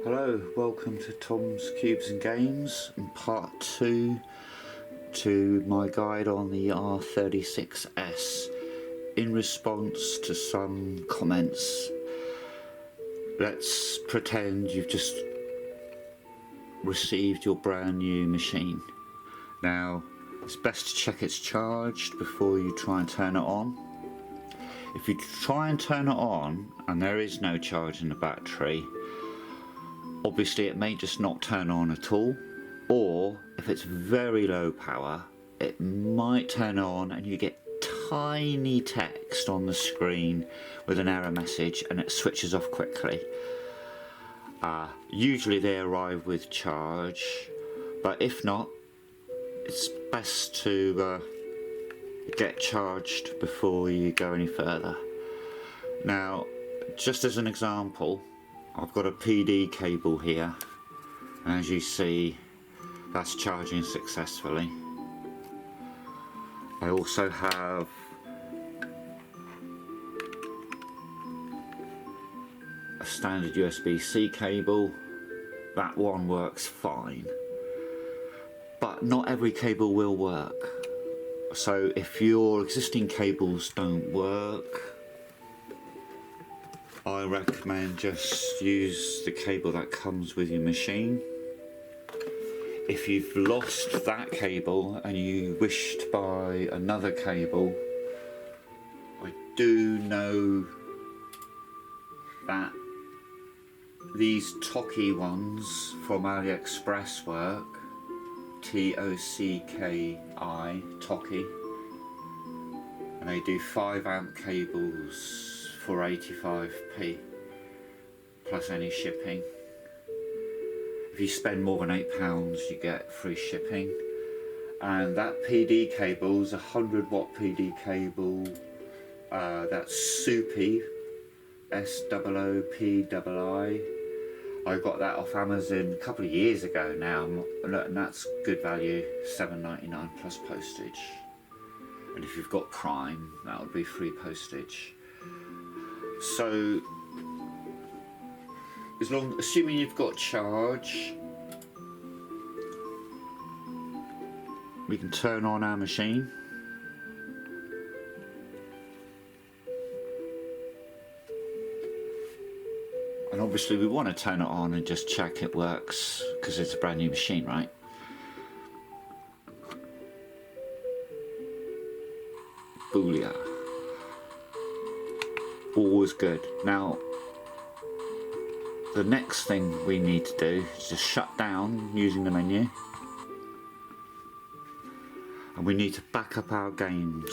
Hello, welcome to Tom's Cubes and Games and part 2 to my guide on the R36S in response to some comments. Let's pretend you've just received your brand new machine. Now, it's best to check it's charged before you try and turn it on. If you try and turn it on and there is no charge in the battery, obviously it may just not turn on at all, or if it's very low power it might turn on and you get tiny text on the screen with an error message and it switches off quickly. Usually they arrive with charge, but if not, it's best to get charged before you go any further. Now, just as an example, I've got a PD cable here, and as you see, that's charging successfully. I also have a standard USB-C cable. That one works fine, but not every cable will work. So if your existing cables don't work, I recommend just use the cable that comes with your machine. If you've lost that cable and you wish to buy another cable, I do know that these Toki ones from AliExpress work, T-O-C-K-I, Toki, and they do 5 amp cables for 85p plus any shipping. If you spend more than £8 you get free shipping, and that PD cable is a 100-watt PD cable. That's Soupy, S-O-O-P-I-I. I got that off Amazon a couple of years ago now, and that's good value, $7.99 plus postage. And if you've got Prime, that would be free postage. So, assuming you've got charge, we can turn on our machine. And obviously we want to turn it on and just check it works, because it's a brand new machine, right? Booyah. Always good. Now, the next thing we need to do is just shut down using the menu, and we need to back up our games.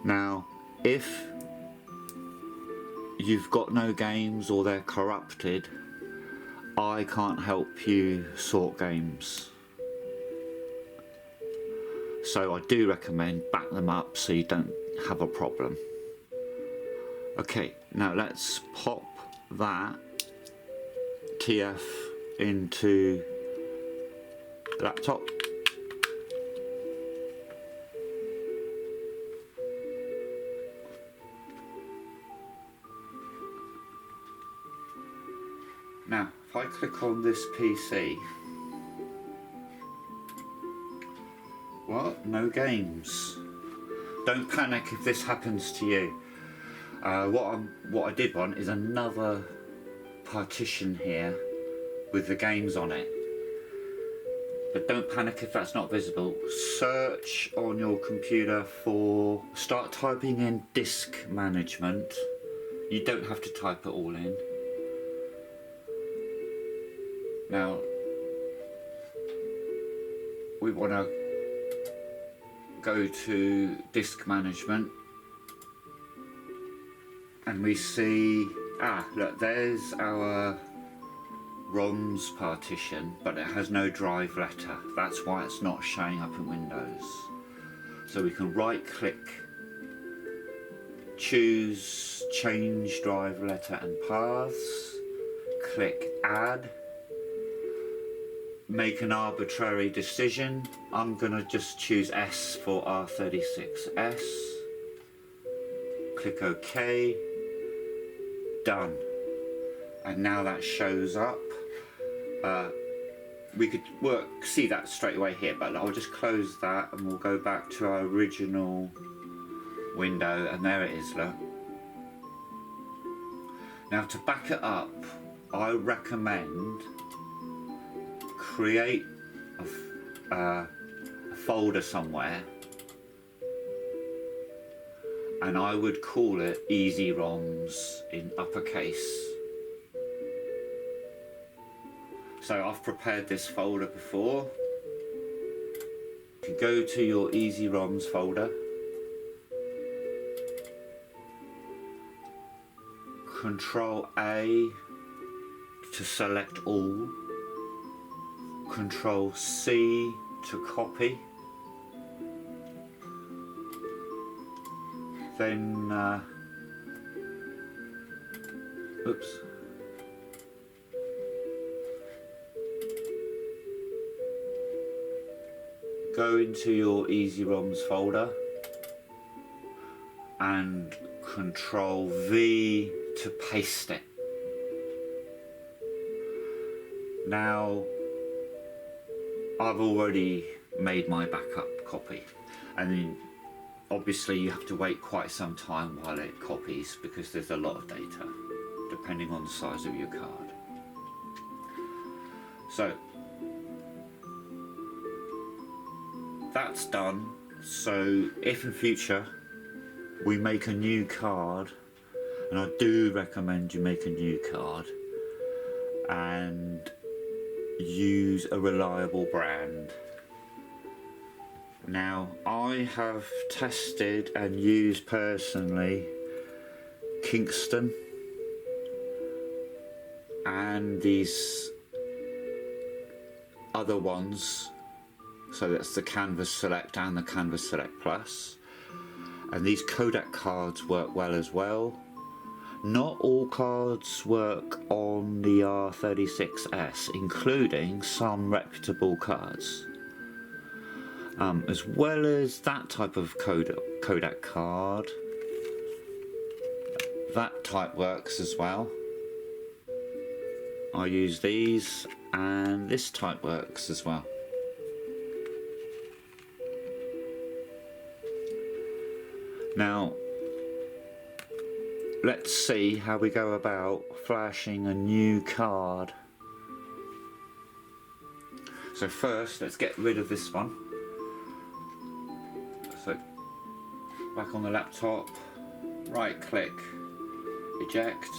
Now, if you've got no games or they're corrupted, I can't help you sort games. So I do recommend back them up so you don't have a problem. Okay, now let's pop that TF into the laptop. Now, if I click on this PC, what? No games. Don't panic if this happens to you. What I did want is another partition here with the games on it. But don't panic if that's not visible. Search on your computer for, start typing in disk management. You don't have to type it all in. Now, we want to go to disk management, and we see, look, there's our ROMs partition, but it has no drive letter. That's why it's not showing up in Windows. So we can right click, choose change drive letter and paths, click add, make an arbitrary decision. I'm gonna just choose S for R36S. Click OK. done. And now that shows up. We could see that straight away here, but I'll just close that and we'll go back to our original window, and there it is, look. Now to back it up, I recommend create a folder somewhere, and I would call it Easy ROMs in uppercase. So I've prepared this folder before. You can go to your Easy ROMs folder, Control A to select all, Control C to copy, then oops, go into your Easy ROMs folder and Control V to paste it. Now I've already made my backup copy, and then obviously you have to wait quite some time while it copies because there's a lot of data depending on the size of your card. So that's done. So if in future we make a new card, and I do recommend you make a new card and use a reliable brand. Now I have tested and used personally Kingston and these other ones, so that's the Canvas Select and the Canvas Select Plus, and these Kodak cards work well as well. Not all cards work on the R36S, including some reputable cards. As well as that type of Kodak card, that type works as well. I use these, and this type works as well. Now let's see how we go about flashing a new card. So first, let's get rid of this one. So back on the laptop, right click, eject.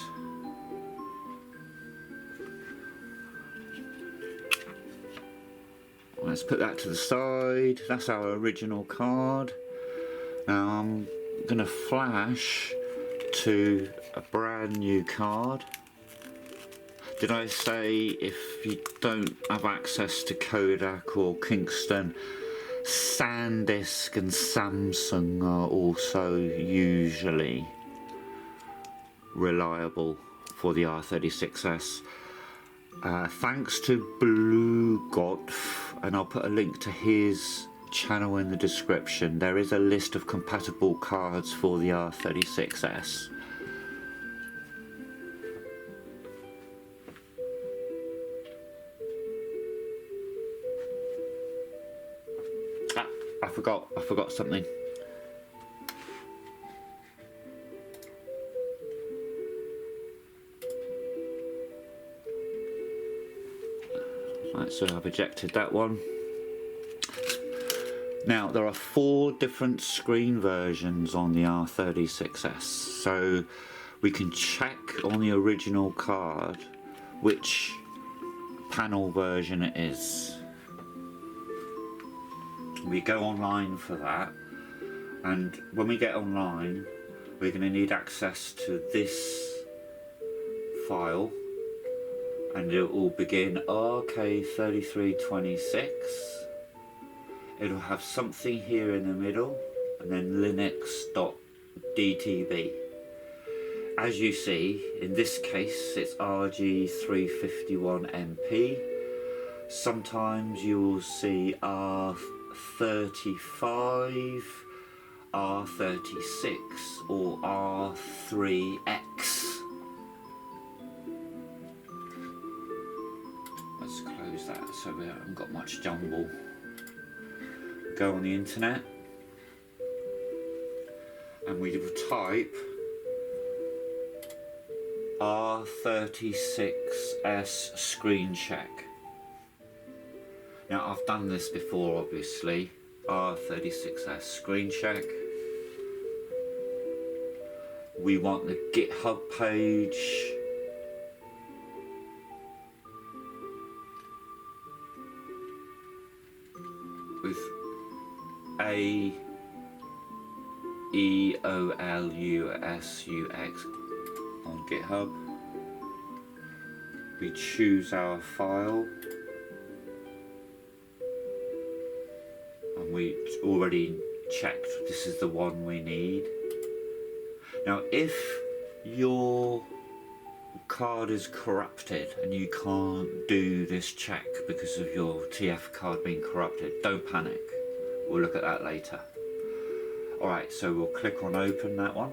Let's put that to the side. That's our original card. Now I'm going to flash to a brand new card. Did I say if you don't have access to Kodak or Kingston, SanDisk and Samsung are also usually reliable for the R36S. Thanks to Blue Golf, and I'll put a link to his channel in the description, there is a list of compatible cards for the R36S. I forgot something. Right, so I've ejected that one. Now there are 4 different screen versions on the R36S, so we can check on the original card which panel version it is. We go online for that, and when we get online we're going to need access to this file, and it will begin RK3326. It'll have something here in the middle, and then linux.dtb. As you see, in this case it's RG351MP. Sometimes you will see R35, R36 or R3X. close that so we haven't got much jumble. Go on the internet and we will type R36S screen check. Now I've done this before, obviously. R36S screen check. We want the GitHub page. With AEOLUSUX on GitHub. We choose our file. And we already checked this is the one we need. Now if your card is corrupted and you can't do this check because of your TF card being corrupted, don't panic. We'll look at that later. Alright, so we'll click on open that one.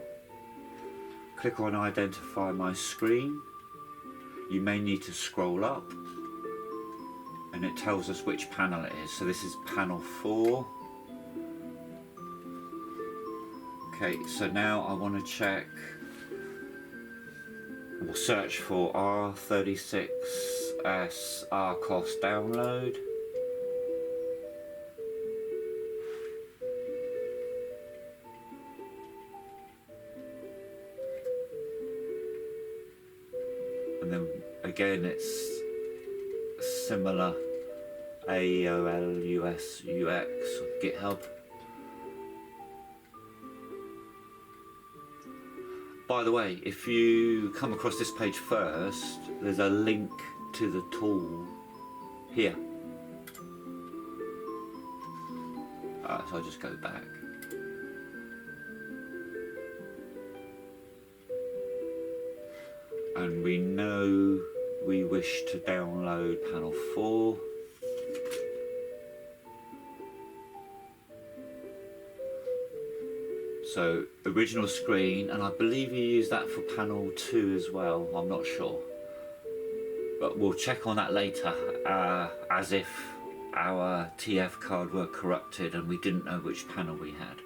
Click on identify my screen. You may need to scroll up and it tells us which panel it is. So this is panel 4. Okay, so now I want to check, we'll search for R36S ArkOS download. And then again it's similar, AEOLUSUX on GitHub. By the way, if you come across this page first, there's a link to the tool here. So I'll just go back. And we know we wish to download panel 4. So original screen, and I believe you use that for panel 2 as well, I'm not sure. But we'll check on that later, as if our TF card were corrupted and we didn't know which panel we had.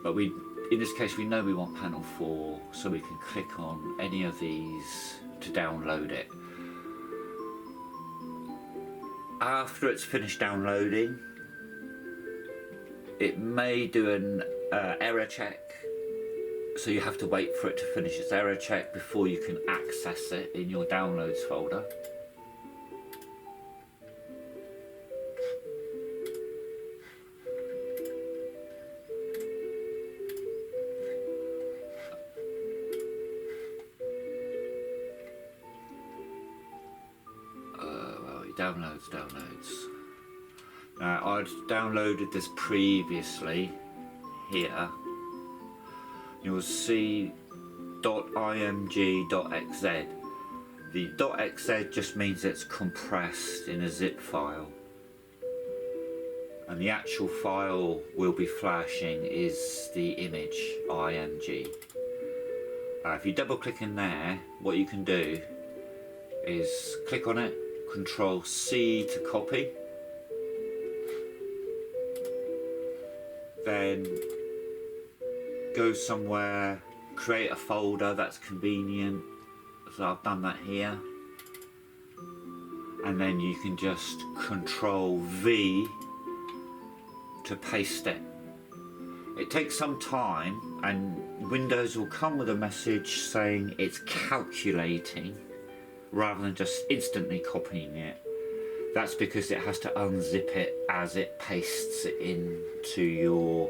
But in this case we know we want panel 4, so we can click on any of these to download it. After it's finished downloading, it may do an error check, so you have to wait for it to finish its error check before you can access it in your downloads folder. Downloads. Now I'd downloaded this previously here. You'll see .img.xz. The .xz just means it's compressed in a zip file, and the actual file we'll be flashing is the image img. If you double click in there, what you can do is click on it, Control C to copy, then go somewhere, create a folder that's convenient, so I've done that here, and then you can just Control V to paste it. It takes some time and Windows will come with a message saying it's calculating rather than just instantly copying it. That's because it has to unzip it as it pastes it into your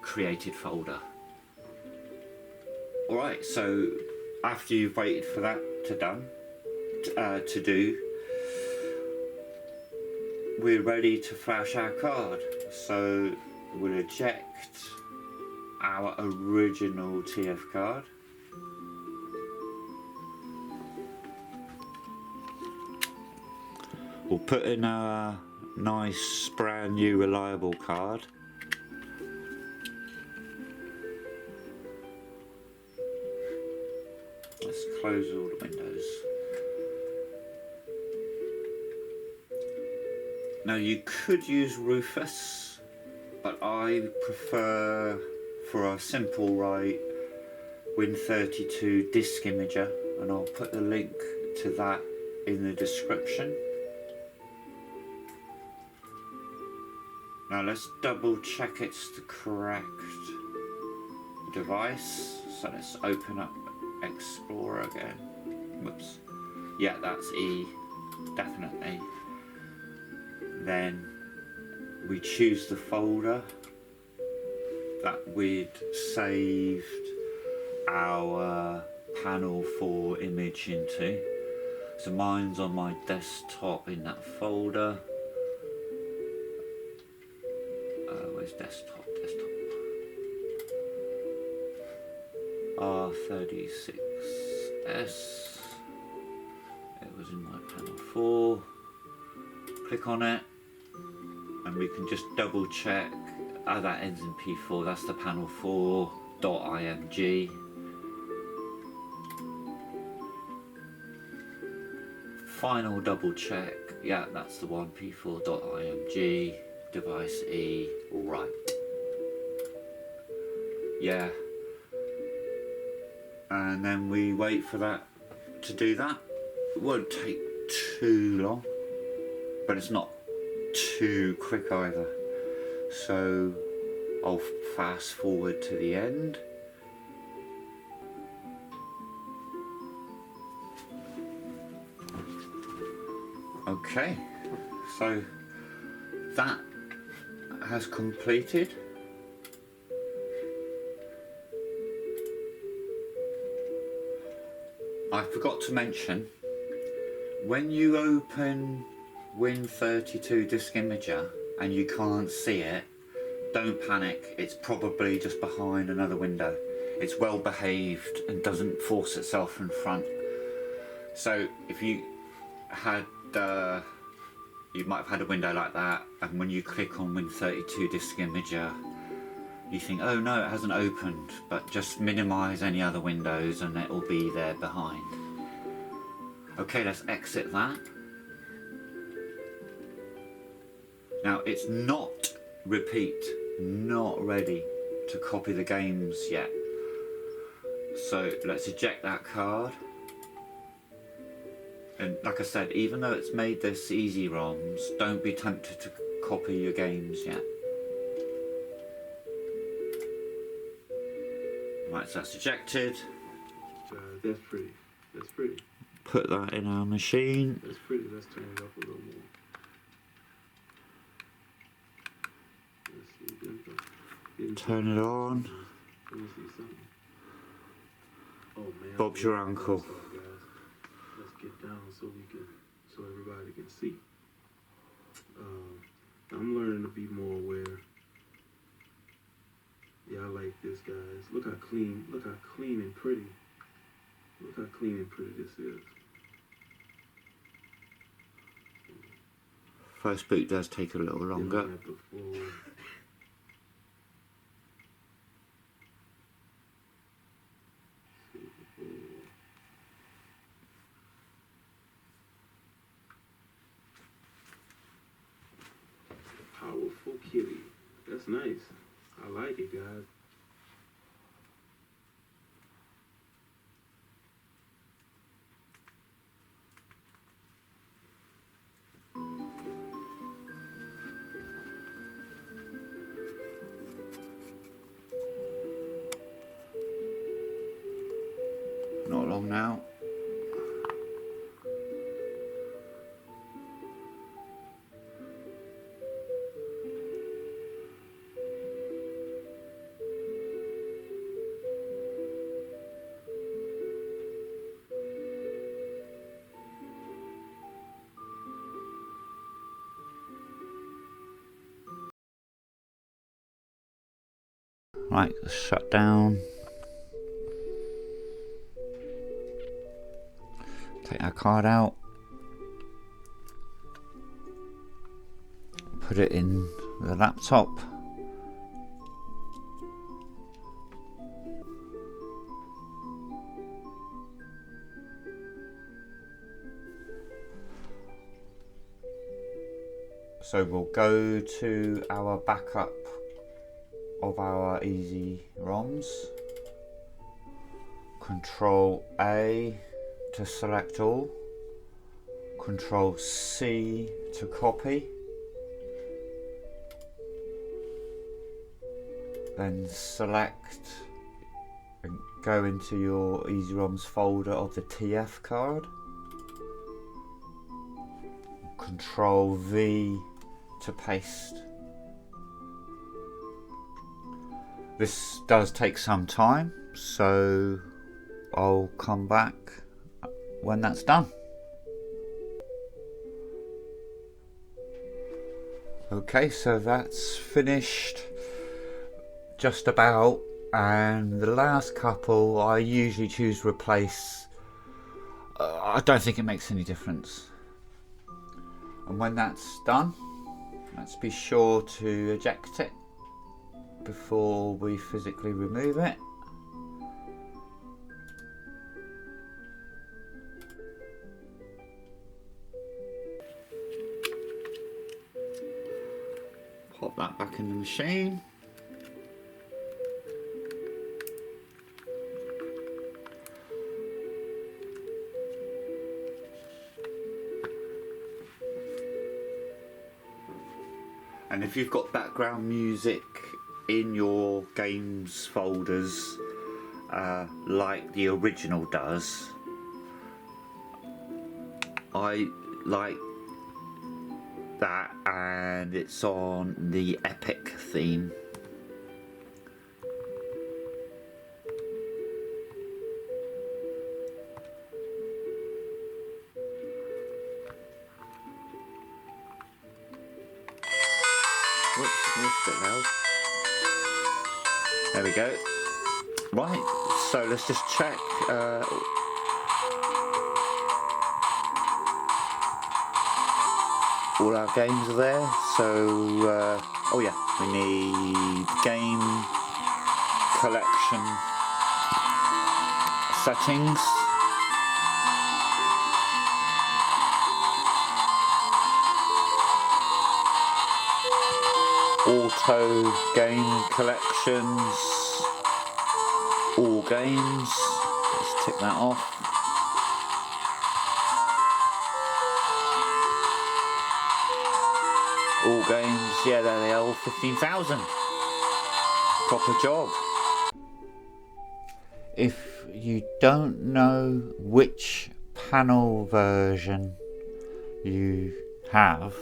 created folder. Alright, so after you've waited for that to do, we're ready to flash our card. So we'll eject our original TF card. We'll put in our nice brand new reliable card. Let's close all the windows. Now you could use Rufus, but I prefer, for a simple write, Win32 DiscImager, and I'll put the link to that in the description. Now let's double check it's the correct device. So let's open up Explorer again. Whoops. Yeah, that's E, definitely. Then we choose the folder that we'd saved our panel 4 image into. So mine's on my desktop in that folder. Where's desktop? R36S. It was in my panel 4. Click on it, and we can just double check. That ends in P4. That's the panel 4.img. Final double check. Yeah, that's the one. P4.img. Device E. Right. Yeah. And then we wait for that to do that. It won't take too long, but it's not too quick either. So I'll fast forward to the end. Okay, so that has completed. I forgot to mention, when you open Win32 DiscImager and you can't see it, don't panic, it's probably just behind another window. It's well behaved and doesn't force itself in front. So if you had, you might have had a window like that, and when you click on Win32 DiscImager, you think, oh no, it hasn't opened, but just minimize any other windows and it will be there behind. Okay, let's exit that. Now it's not, repeat, not ready to copy the games yet. So let's eject that card. And like I said, even though it's made this easy ROMs, don't be tempted to copy your games yet. Right, so that's ejected. That's pretty. That's pretty. Put that in our machine. That's pretty. Let's turn it up a little more. Let's see. Turn it on. Let me see something. Oh man. Bob's your uncle. Sorry, guys. Let's get down so everybody can see. I'm learning to be more aware. Yeah, I like this, guys. Look how clean and pretty. Look how clean and pretty this is. First boot does take a little longer. Powerful kitty. That's nice. I like it, guys. Not long now. Right, shut down. Take our card out. Put it in the laptop. So we'll go to our backup of our easy ROMs. Control A to select all. Control C to copy. Then select and go into your EasyROMs folder of the TF card. Control V to paste. This does take some time, so I'll come back when that's done. Okay, so that's finished just about, and the last couple I usually choose to replace. I don't think it makes any difference. And when that's done, let's be sure to eject it before we physically remove it. Pop that back in the machine. And if you've got background music in your games folders, like the original does, I like that, and it's on the Epic theme. Whoops, a bit loud. There we go. Right, so let's just check. All our games are there. So, oh yeah, we need game collection settings. Auto game collections, all games, let's tick that off. All games, yeah, there they are, all 15,000. Proper job. If you don't know which panel version you have,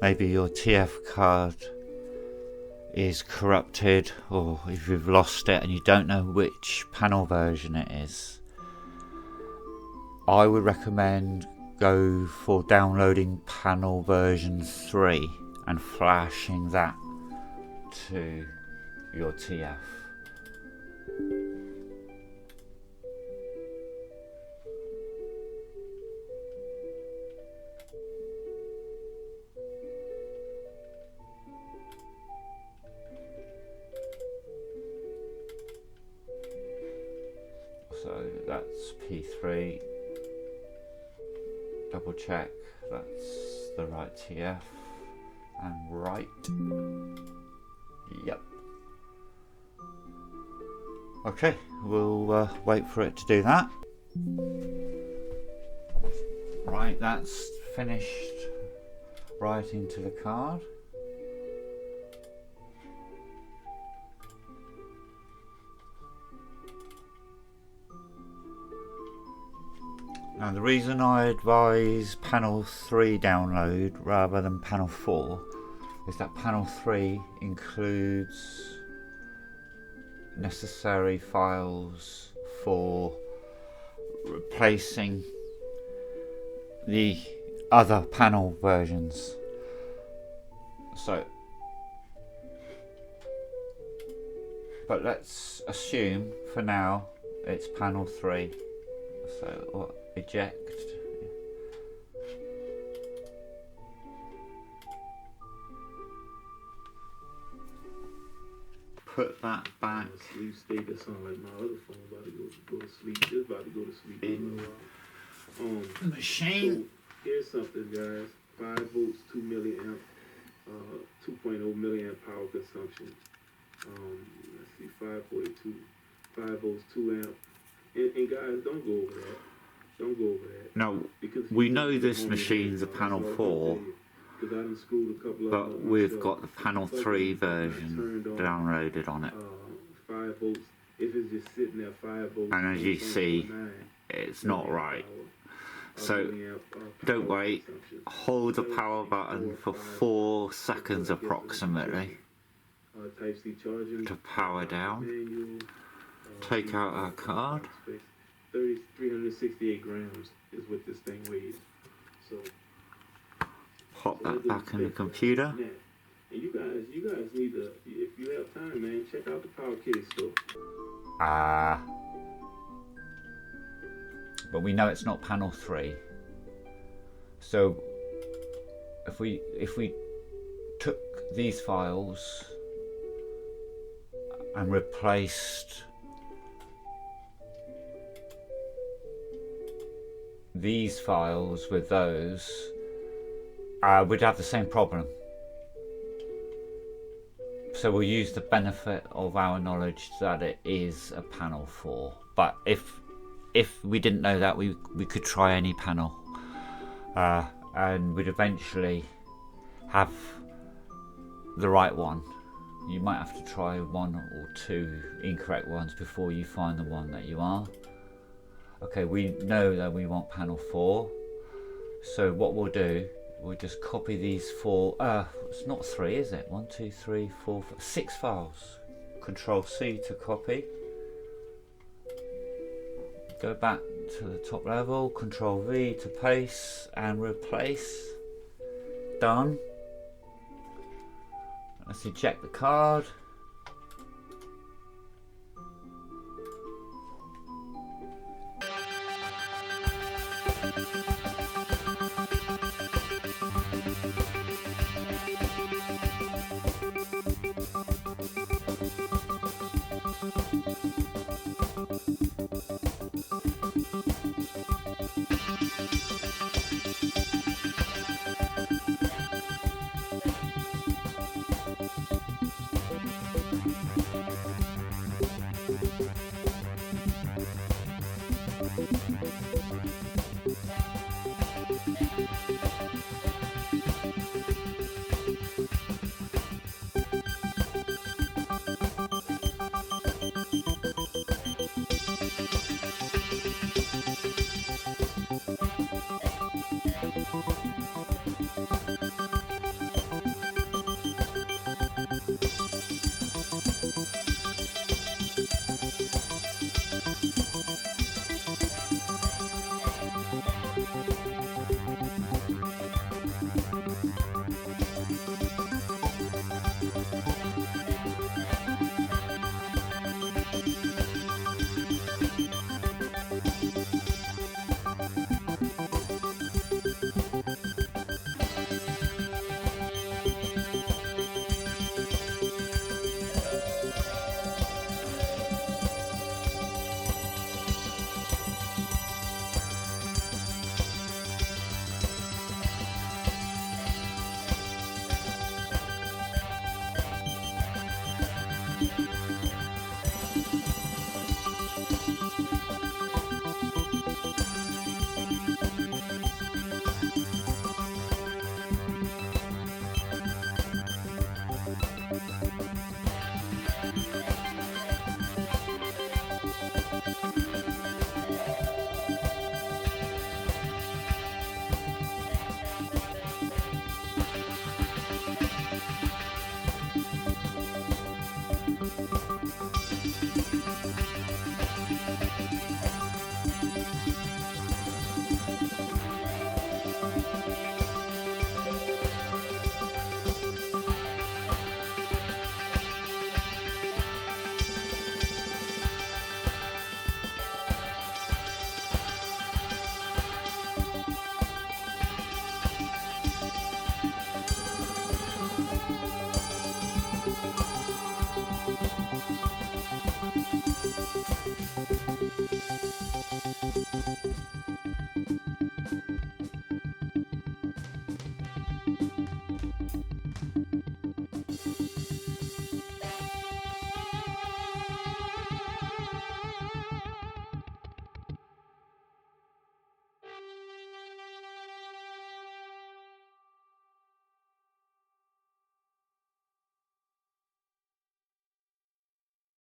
maybe your TF card is corrupted, or if you've lost it and you don't know which panel version it is, I would recommend go for downloading panel version 3 and flashing that to your TF. So that's P3, double check that's the right TF, and right, yep. Okay, we'll wait for it to do that. Right, that's finished writing to the card. Now the reason I advise panel 3 download rather than panel 4 is that panel 3 includes necessary files for replacing the other panel versions. So, but let's assume for now it's panel 3. So eject. Put that back. Sleep state that sound like my other phone about to go to sleep. Just about to go to sleep In in machine. So here's something, guys. 5 volts, 2 milliamp, 2.0 milliamp power consumption. Let's see, 5.2, 5 volts, 2 amp. And guys, don't go over that. Don't go over that. Now, Because we know this machine's a panel 4, but we've got the panel 3 version downloaded on it. 5 volts. If it's just sitting there, 5 volts. And as you see, it's not right. So don't wait, hold the power button for 4 seconds approximately to power down. Take out our card. 368 grams is what this thing weighs. So pop that back in the computer. And you guys need to, if you have time, man, check out the Power Kitty store. But we know it's not panel 3. So if we took these files and replaced these files with those, we'd have the same problem. So we'll use the benefit of our knowledge that it is a panel 4. But if we didn't know that, we could try any panel, and we'd eventually have the right one. You might have to try 1 or 2 incorrect ones before you find the one that you are. Okay, we know that we want panel 4, so what we'll do, we'll just copy these 4, it's not 3, is it? 1, 2, 3, 4, 5, 6 files. Control C to copy. Go back to the top level, Control V to paste and replace. Done. Let's eject the card.